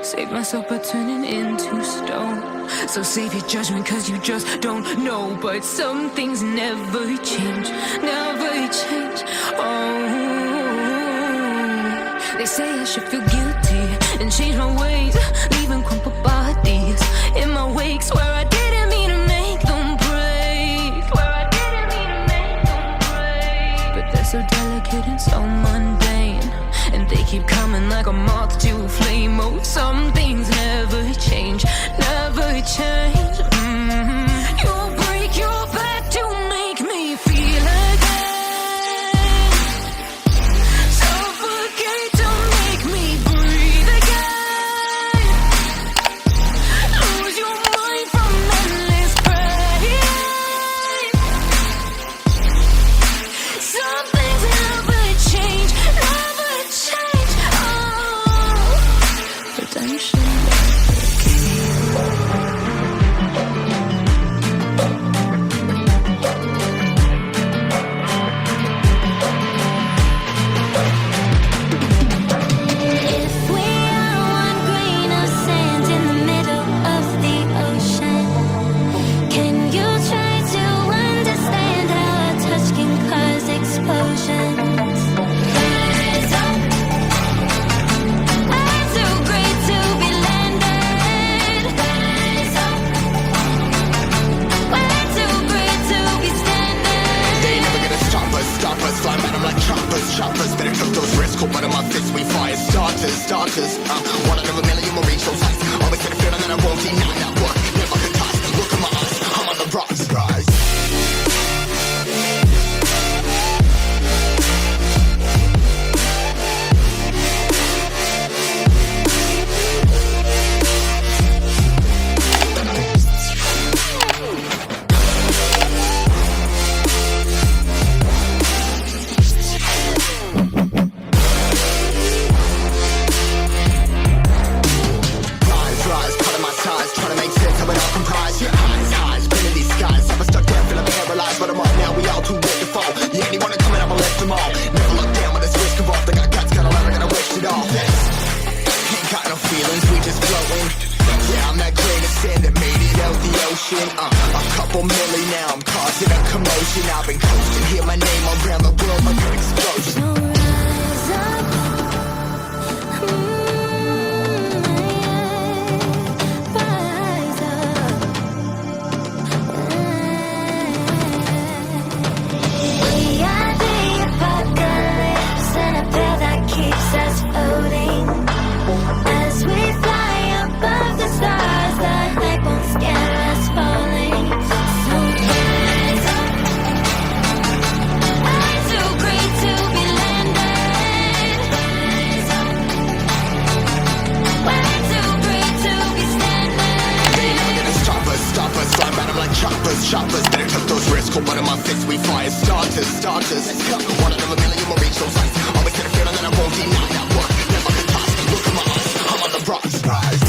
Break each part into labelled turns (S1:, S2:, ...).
S1: Save myself by turning into stone. So save your judgment cause you just don't know. But some things never change, never change. Oh, they say I should feel guilty and change my ways, leaving crumpled bodies in my wake. Swear I didn't mean to make them break, swear I didn't mean to make them break. But they're so delicate and so mundane, and they keep coming like a moth to a flame. Oh, some things never change, never change. You break your back to make me feel again, suffocate to make me breathe again, lose your mind from endless pain. Some things never change, never change. Oh, redemption.
S2: Choppers, better cook those wrists, cold blood in my fists, we fire starters, one out of a million will reach those heights. Always get a feeling that I won't deny that work, never could toss. Look at my eyes, I'm on the rocks, rise. A couple milli now, I'm causing a commotion. I've been coasting, hear my name around the world like an explosion.
S1: Rise up, rise up. We are the apocalypse, and a pill that keeps us floating. As we fly above the stars, the night won't scare us falling. So rise up, I'm too great to be landed. Rise up, we're too great to be standing.
S2: They never gonna stop us, fly by them like choppers, better took those risks, cold blood in my fists, we fire starters. One out of a million will reach those heights. Always get a feeling that I won't deny that work, never could toss. Look at my eyes, I'm on the rocks, rise.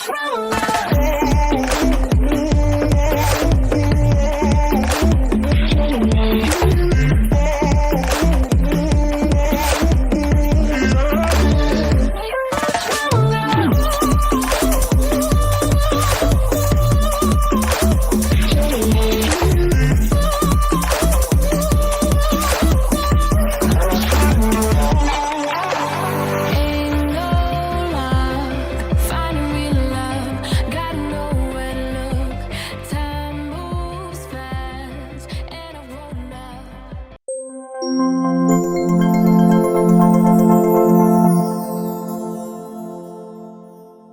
S1: From